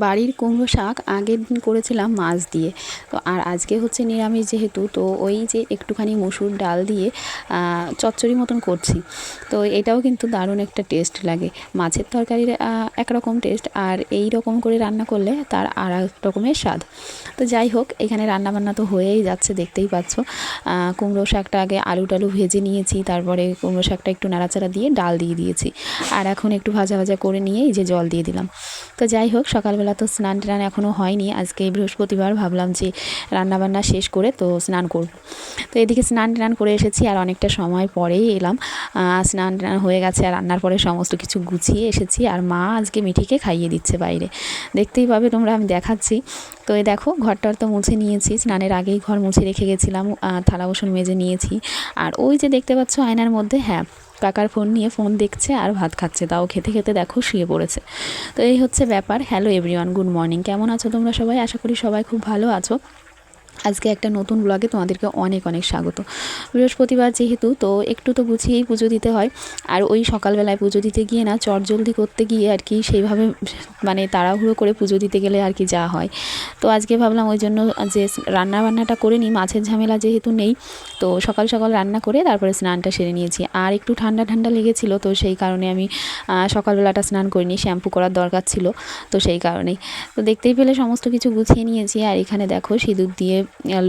বাড়ির কুমড়ো শাক আগের দিন করেছিলাম মাছ দিয়ে। তো আর আজকে হচ্ছে নিরামিষ যেহেতু, তো ওই যে একটুখানি মসুর ডাল দিয়ে চচ্চড়ি মতন করছি। তো এটাও কিন্তু দারুণ একটা টেস্ট লাগে। মাছের তরকারির একরকম টেস্ট, আর এই রকম করে রান্না করলে তার আর এক রকমের স্বাদ। তো যাই হোক, এখানে রান্নাবান্না তো হয়েই যাচ্ছে, দেখতেই পাচ্ছ। কুমড়ো শাকটা আগে আলু টালু ভেজে নিয়েছি, তারপরে কুমড়ো শাকটা একটু নাড়াচাড়া দিয়ে ডাল দিয়ে দিয়েছি। আর এখন একটু ভাজা ভাজা করে নিয়ে এই যে জল দিয়ে দিলাম। তো যাই হোক, সকালবেলা তো স্নান টান এখনও হয়নি, আজকে বৃহস্পতিবার, ভাবলাম যে রান্নাবান্না শেষ করে তো স্নান করব। তো এদিকে স্নান টান করে এসেছি, আর অনেকটা সময় পরেই এলাম। স্নান টান হয়ে গেছে, আর রান্নার পরে সমস্ত কিছু গুছিয়ে এসেছি। আর মা আজকে মিঠিকে খাইয়ে দিচ্ছে বাইরে, দেখতেই পাবে তোমরা, আমি দেখাচ্ছি। তো এই দেখো, ঘরটার তো মুছে নিয়েছি, স্নানের আগেই ঘর মুছে রেখে গেছিলাম, থালা বাসন মেজে নিয়েছি। আর ওই যে দেখতে পাচ্ছ আয়নার মধ্যে, হ্যাঁ, কাকার ফোন নিয়ে ফোন দেখছে আর ভাত খাচ্ছে, তাও খেতে খেতে দেখো শুয়ে পড়েছে। তো এই হচ্ছে ব্যাপার। Hello everyone, good morning. কেমন আছো তোমরা সবাই? আশা করি সবাই খুব ভালো আছো। আজকে একটা নতুন ব্লগে তোমাদেরকে অনেক অনেক স্বাগত। বৃহস্পতিবার যেহেতু, তো একটু তো গুছিয়েই পুজো দিতে হয়। আর ওই সকালবেলায় পুজো দিতে গিয়ে না, চটজলদি করতে গিয়ে আর কি সেইভাবে মানে তাড়াহুড়ো করে পুজো দিতে গেলে আর কি যা হয়। তো আজকে ভাবলাম ওই জন্য যে রান্নাবান্নাটা করে নিই, মাছের ঝামেলা যেহেতু নেই। তো সকাল সকাল রান্না করে তারপরে স্নানটা সেরে নিয়েছি। আর একটু ঠান্ডা ঠান্ডা লেগেছিলো, তো সেই কারণে আমি সকালবেলাটা স্নান করিনি, শ্যাম্পু করার দরকার ছিল, তো সেই কারণেই। তো দেখতেই পেলে সমস্ত কিছু গুছিয়ে নিয়েছি। আর এখানে দেখো, সিঁদুর দিয়ে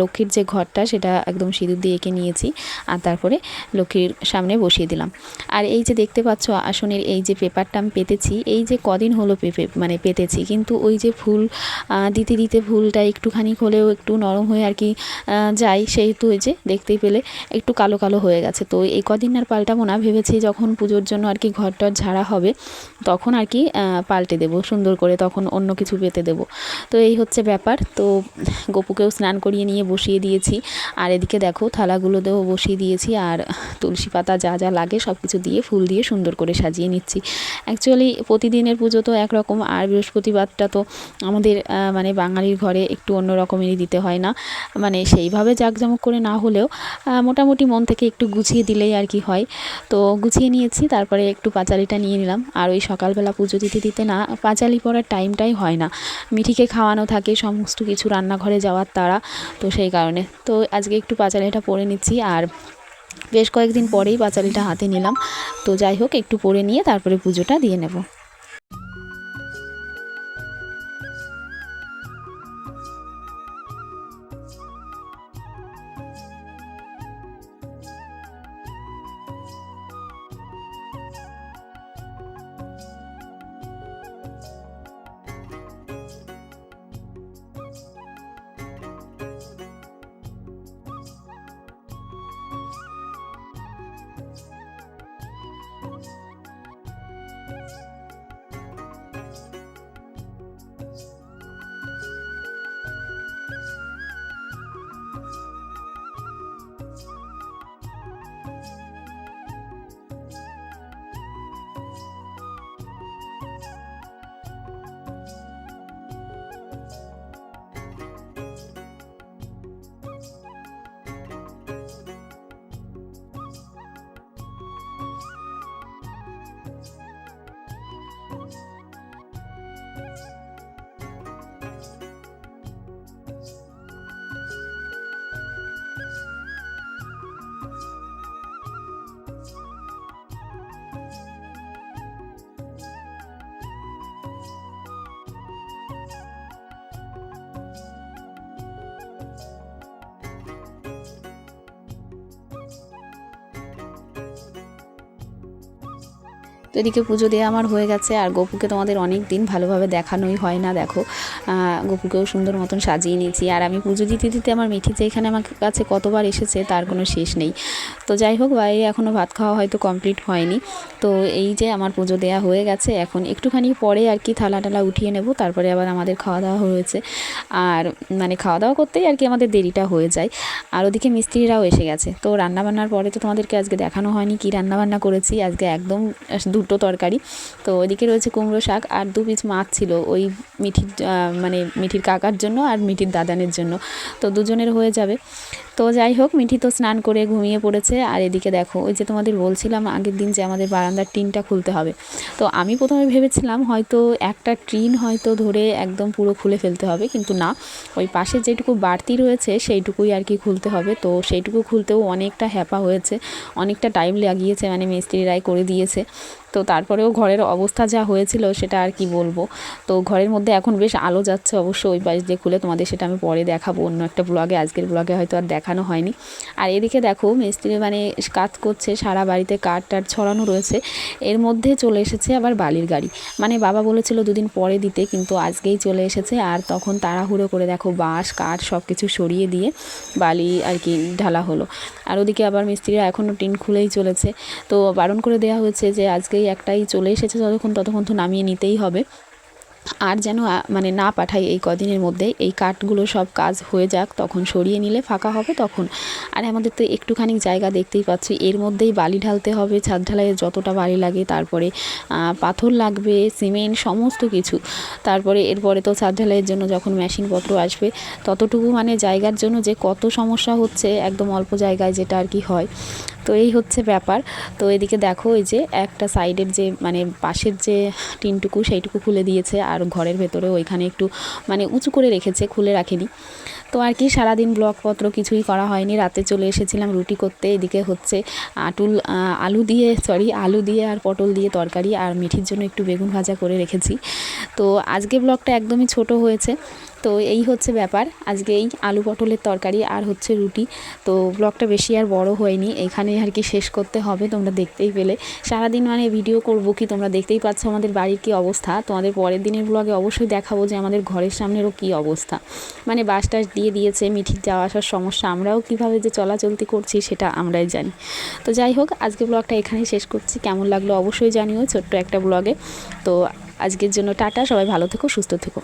লক্ষ্মীর যে ঘরটা, সেটা একদম সিঁদুর দিয়ে এঁকে নিয়েছি, আর তারপরে লক্ষ্মীর সামনে বসিয়ে দিলাম। আর এই যে দেখতে পাচ্ছ আসনের এই যে পেপারটা আমি পেতেছি, এই যে কদিন হলো পেতেছি, কিন্তু ওই যে ফুল দিতে দিতে ফুলটা একটুখানি হলেও একটু নরম হয়ে আর কি যায়, সেহেতু ওই যে দেখতেই পেলে একটু কালো কালো হয়ে গেছে। তো এই কদিন আর পাল্টাবো না, ভেবেছি যখন পুজোর জন্য আর কি ঘরটার ঝাড়া হবে তখন আর কি পাল্টে দেবো সুন্দর করে, তখন অন্য কিছু পেতে দেবো। তো এই হচ্ছে ব্যাপার। তো গপুকেও স্নান করিয়ে নিয়ে বসিয়ে দিয়েছি। আর এদিকে দেখো, থালাগুলোতেও বসিয়ে দিয়েছি, আর তুলসী পাতা যা যা লাগে সব কিছু দিয়ে ফুল দিয়ে সুন্দর করে সাজিয়ে নিচ্ছি। অ্যাকচুয়ালি প্রতিদিনের পুজো তো একরকম, আর বৃহস্পতিবারটা তো আমাদের মানে বাঙালির ঘরে একটু অন্য রকমেরই দিতে হয় না, মানে সেইভাবে জাঁকজমক করে না হলেও মোটামুটি মন থেকে একটু গুছিয়ে দিলেই আর কি হয়। তো গুছিয়ে নিয়েছি, তারপরে একটু পাঁচালিটা নিয়ে নিলাম। আর ওই সকালবেলা পুজো দিতে দিতে না পাঁচালি পড়ার টাইমটাই হয় না, মিঠিকে খাওয়ানো থাকে, সমস্ত কিছু রান্নাঘরে যাওয়ার তাড়া, তো সেই কারণে তো আজকে একটু পাঁচালিটা পরে নিচ্ছি। আর বেশ কয়েকদিন পরেই পাঁচালিটা হাতে নিলাম। তো যাই হোক, একটু পরে নিয়ে তারপরে পুজোটা দিয়ে নেব। তো এদিকে পুজো দেওয়া আমার হয়ে গেছে। আর গপুকে তোমাদের অনেক দিন ভালোভাবে দেখানোই হয় না, দেখো গপুকেও সুন্দর মতন সাজিয়ে নিয়েছি। আর আমি পুজো দিতে দিতে আমার মিঠি যে এখানে আমার কাছে কতবার এসেছে তার কোনো শেষ নেই। তো যাই হোক, বাইরে এখনও ভাত খাওয়া হয়তো কমপ্লিট হয়নি। তো এই যে আমার পুজো দেওয়া হয়ে গেছে, এখন একটুখানি পরে আর কি থালা টালা উঠিয়ে নেব, তারপরে আবার আমাদের খাওয়া দাওয়া হয়েছে। আর মানে খাওয়া দাওয়া করতেই আর কি আমাদের দেরিটা হয়ে যায়। আর ওদিকে মিস্ত্রিরাও এসে গেছে। তো রান্নাবান্নার পরে তো তোমাদেরকে আজকে দেখানো হয়নি কী রান্নাবান্না করেছি। আজকে একদম দুটো তরকারি। তো ওইদিকে রয়েছে কুমড়ো শাক, আর 2 পিস মাছ ছিল, ওই মিঠির মানে মিঠির কাকার জন্য আর মিঠির দাদানের জন্য, তো দুজনের হয়ে যাবে। তো তো যাই হোক, মিঠি তো স্নান করে ঘুমিয়ে পড়েছে। আর এদিকে দেখো, ওই যে তোমাদের বলছিলাম আগের দিন যে আমাদের বারান্দার টিনটা খুলতে হবে, তো আমি প্রথমে ভেবেছিলাম হয়তো একটা টিন হয়তো ধরে একদম পুরো খুলে ফেলতে হবে, কিন্তু না, ওই পাশে যেটুকু বাড়তি রয়েছে সেইটুকুই আর কি খুলতে হবে। তো সেইটুকু খুলতেও অনেকটা হ্যাপা হয়েছে, অনেকটা টাইম লাগিয়েছে, মানে মিস্ত্রিরাই করে দিয়েছে। তো তারপরেও ঘরের অবস্থা যা হয়েছিল সেটা আর কি বলবো। তো ঘরের মধ্যে এখন বেশ আলো যাচ্ছে অবশ্য ওই পাশ দিয়ে খুলে, তোমাদের সেটা আমি পরে দেখাবো অন্য একটা ব্লগে, আজকের ব্লগে হয়তো আর দেখানো হয়নি। আর এদিকে দেখো মিস্ত্রি মানে কাজ করছে, সারা বাড়িতে কাঠ টাঠ ছড়ানো রয়েছে, এর মধ্যে চলে এসেছে আবার বালির গাড়ি। মানে বাবা বলেছিল দুদিন পরে দিতে, কিন্তু আজকেই চলে এসেছে। আর তখন তাড়াহুড়ো করে দেখো বাঁশ কাঠ সব কিছু সরিয়ে দিয়ে বালি আর কি ঢালা হলো। আর ওদিকে আবার মিস্ত্রিরা এখনও টিন খুলেই চলেছে। তো বারণ করে দেওয়া হয়েছে যে আজকেই একটাই চলে এসেছে, ততক্ষণ তো নামিয়ে নিতেই হবে, আর যেন মানে না পাঠাই এই কদিনের মধ্যে, এই কাঠগুলো সব কাজ হয়ে যাক, তখন সরিয়ে নিলে ফাঁকা হবে তখন। আর আমাদের তো একটুখানি জায়গা দেখতেই পাচ্ছি, এর মধ্যেই বালি ঢালতে হবে, ছাদ ঢালাইয়ের যতটা বালি লাগে, তারপরে পাথর লাগবে, সিমেন্ট, সমস্ত কিছু। তারপরে এরপরে তো ছাদ ঢালাইয়ের জন্য যখন মেশিনপত্র আসবে, ততটুকু মানে জায়গার জন্য যে কত সমস্যা হচ্ছে একদম অল্প জায়গায় যেটা আর কি হয়। তো এই হচ্ছে ব্যাপার। তো এদিকে দেখো এই যে একটা সাইডের যে মানে পাশের যে টিনটুকু সেইটুকু খুলে দিয়েছে, আর ঘরের ভেতরে ওইখানে একটু মানে উঁচু করে রেখেছে, খুলে রাখেনি। তো আর কি সারাদিন ব্লগপত্র কিছুই করা হয়নি, রাতে চলে এসেছিলাম রুটি করতে। এদিকে হচ্ছে আলু দিয়ে আর পটল দিয়ে তরকারি, আর মিঠির জন্য একটু বেগুন ভাজা করে রেখেছি। তো আজকে ব্লগটা একদমই ছোট হয়েছে। তো এই হচ্ছে ব্যাপার, আজকে এই আলু পটলের তরকারি আর হচ্ছে রুটি। তো ব্লগটা বেশি আর বড় হয়নি, এইখানেই আর কি শেষ করতে হবে। তোমরা দেখতেই পেলে সারাদিন মানে ভিডিও করব কি, তোমরা দেখতেই পাচ্ছ আমাদের বাড়ির কী অবস্থা। তোমাদের পরের দিনের ব্লগে অবশ্যই দেখাবো যে আমাদের ঘরের সামনেরও কী অবস্থা, মানে বাস টাস দিয়ে দিয়েছে, মিঠির যাওয়া আসার সমস্যা, আমরাও কীভাবে যে চলাচলতি করছি সেটা আমরাই জানি। তো যাই হোক, আজকে ব্লগটা এখানেই শেষ করছি, কেমন লাগলো অবশ্যই জানিও ছোট্ট একটা ব্লগে। তো আজকের জন্য টাটা, সবাই ভালো থেকো, সুস্থ থেকো।